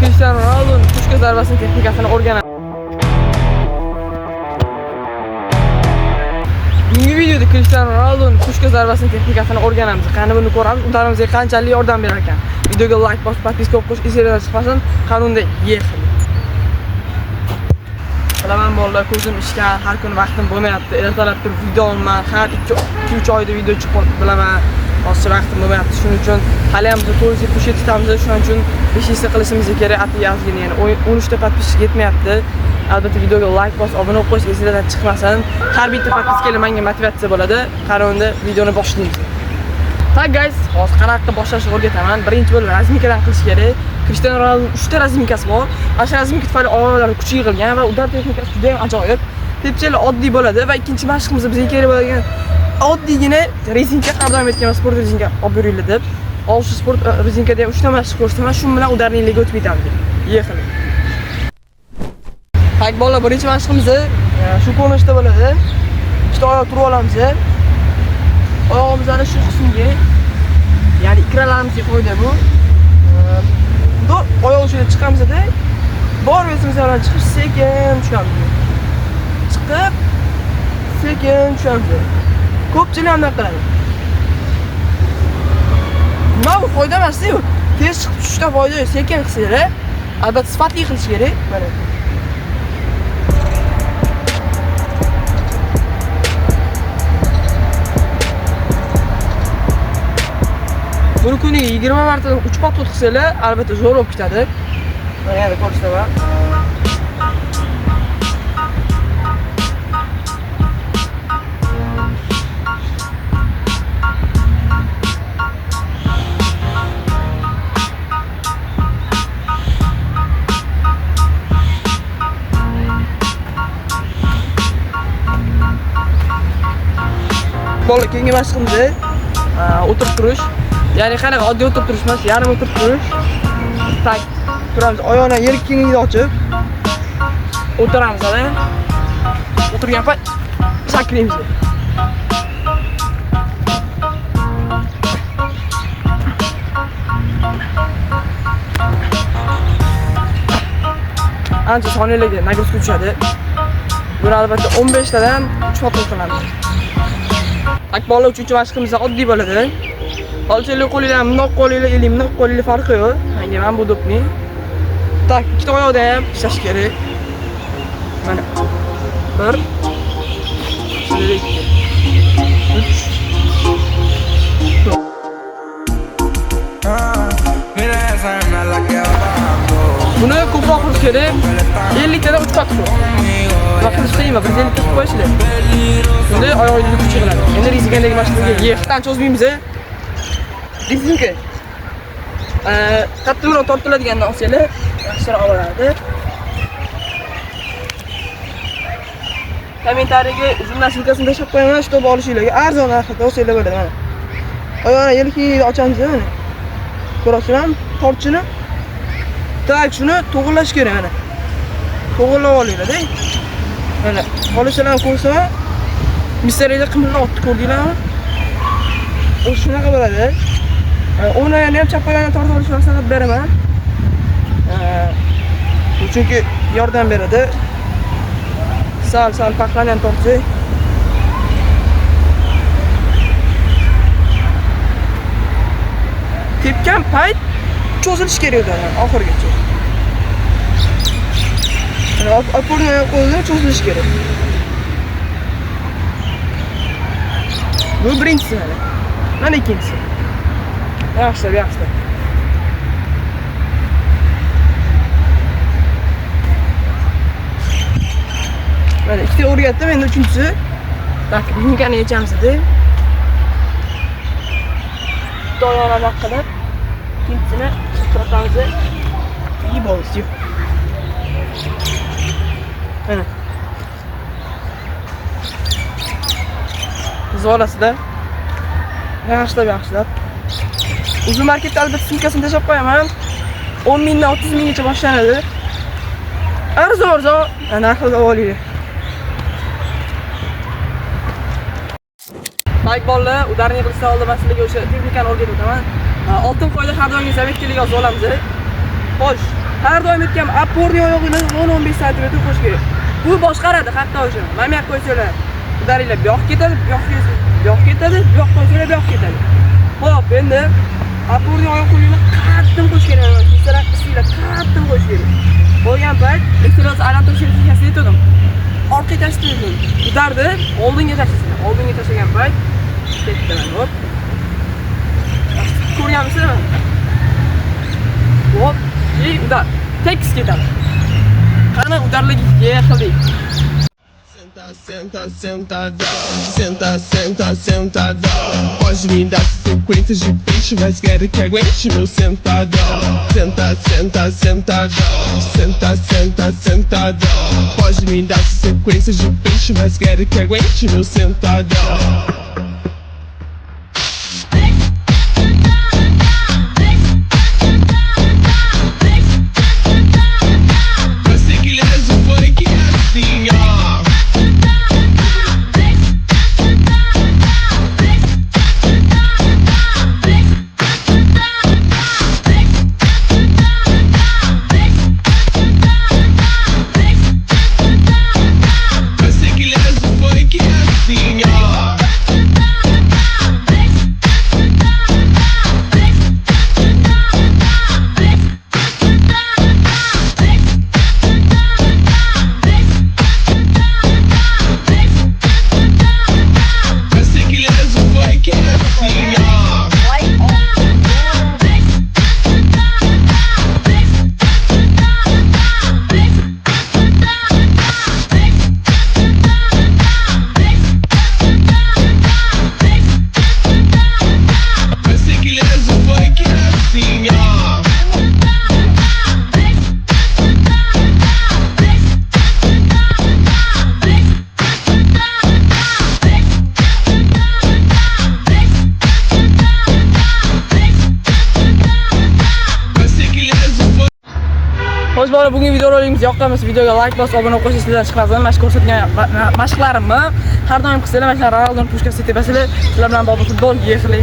Cristiano Ronaldoning pushka zarbasini texnikasini o'rganamiz. Bugungi videoda Cristiano Ronaldoning pushka zarbasini texnikasini o'rganamiz. Qani buni ko'ramiz, ularimiizga qanchalik yordam berar ekan. Videoga like bosib, podpiska qo'yish esingizdan chiqmasin. Qanunda yexil. Bilaman bolalar, ko'zim ishgan, har kun vaqtim bo'lmayapti. Ertalab turib video olaman, har 2-3 oyda video chiqib qolib bilaman. Hozir vaqtim bo'lmayapti. Shuning uchun hali ham biz to'g'ri push etamiz. Shuning uchun 5 qilishimiz kerak. Ati yozgin, ya'ni 13 ta podpiska yetmayapti. Albatta videoga like bos, obuna bo'lib qo'yish esingizdan chiqmasin. Har bitta podpiska menga motivatsiya bo'ladi. Qarorda videoni boshlaymiz. Tak guys, hozir qanaqa boshlashni o'rgataman. Birinchi bo'lib razmikadan qilish kerak. Cristiano Ronaldoning 3 ta razmikasi bor. Ana shu razmika tufayli oyoqlari kuchli yig'ilgan va ular texnikasi juda ham ajoyib. Tepchali oddiy bo'ladi va ikkinchi mashqimizda bizga kerak bo'lgan oddiygina rezinka, har doim aytgan sport rezinka olib yuringlar deb. Shu sport rezinkada ham 3 ta mashq ko'rsaman, shu bilan udarningiga o'tib ketamiz. Yexiling. Tak bolalar, birinchi mashqimiz shu ko'rinishda bo'ladi. Ikkita oyoq turib olamiz. Oyog'imizni shu qismga, ya'ni ikralarimizga qo'ydik bu. Oyoq uchiga chiqamizda, bor vesimizga bilan chiqib sekin tushamiz. Chiqib sekin tushamiz. Ko'pchilik ham bunday qiladi. Nima bu foyda emas-ku. Tez chiqib tushishdan foyda yo'q, sekin qilsanglar, albatta sifatli qilish kerak. Mana. Buni kuniga 20 martadan 3 podxod qilsanglar, albatta zo'r bo'lib ketadi. Mana yana ko'rsataman. Bolalar, keyingi mashqimiz o'tirib turish. Ya'ni qanaqa oddiy o'tirib turish emas, yarim o'tirib turish. Tak, turamiz, oyoqni yer kengligini ochib o'tiramiz, hali. O'tirgan payt sakraymiz. Ancha soniyalarga nagruska tushadi. Buni albatta 15 tadan 3 podxod qilamiz. Tak bolalar, uchinchi mashqimiz oddiy bo'ladi. Olchalik qo'linglar, bundoq qo'linglar, eling, bundoq qo'linglar farqi yo'q. Menga mana bu dopni. Tak, ikkita oyoqda ham ishlash kerak. Mana 1 2 3 Buni ko'proq qilish kerak. 50 tadan 3 podxod. Vaqt qiyin, 150 ta qo'yishlar. Shunda oyoqingiz kuchi qiladi. Endi rezingandagi mashqlarga yeftan cho'zmaymiz. Rezinka. Qattiqroq tortiladigandan olsanglar, yaxshiroq bo'ladi. Kommentariyaga uzun naslkasini tashlab qo'yaman, shu to'g'ri olishinglarga arzon narxda olsanglar bo'ladi. Mana. Oyoqni yelkangni ochamiz, mana. Ko'rasizlarmi? Torchini. Tak, shuni to'g'irlash kerak mana. To'g'irlab olinglar-da. Mana, olishlarni ko'rsaman, misteriyada qimilni otni ko'rdinglarmi? O shunaqa bo'ladi. O'ni ham chap qo'ygandan tortib olishni maslahat beraman. Chunki yordam beradi. Sal paqlani ham tortsak. Tepgan payt cho'zilish kerak edi oxirigacha. Oporni qo'lga cho'zilish kerak. Bu birinchisi. Mana ikkinchisi. Yaxshi. Mana ikkita o'rgatdim, endi uchinchisi. Tak, linkani yechamiz-da. Doyona qilib, ikkinchisini kiritamiz. İyi bo'ldi. Mana. Zo'rasida. Yaxshilab. Uzun marketda albatta sumkasini tashlab qo'yaman. 10 mingdan 30 minggacha boshlanadi. Arzon narxida oling. Tak bolalar, udarni qilsa oldi masalaga o'sha texnikani o'rgatib o'taman. Oltin qoida har doimgi zametkaga yozib olamiz. Xo'sh, Har doim aytgan, opporniy oyog'ini 10-15 sm qo'yish kerak. Bu boshqaradi hatta o'sha. Mana bu yoqqa qo'ysalar, udaringlar bu yoqqa ketadi, bu yoqqa ketadi, bu yoqqa qo'ysalar bu yoqqa ketadi. Xo'p, endi opporniy oyoq qo'yishni qattiq qo'yish kerak. Kesarak qisinglar qattiq qo'yish kerak. Bo'lgan payt, ekstrasi aylantirishni kechasini aytdim. Orqaga tashladim. Udardi, oldinga tashladim. Oldinga tashlagan payt ketdilar. Hop. Ko'ryapsizmi? Hop, udar. Tekis ketadi. Qani udarligiga qiling. Senta, sentadão. Pode me dar sequências de peixe, mas quero que aguente meu sentadão. Sentadão. Pode me dar sequências de peixe, mas quero que aguente meu sentadão. Xo'sh, bora bugungi videolarimiz yoqqanmiz, videoga like bosib, obuna bo'lib qo'yishingizni chiqarazman. Mana shu ko'rsatgan mashqlarimni har doim qilsanglar, mana shu Ronaldoning pushkasi tepasida sizlar bilan futbol yig'ili.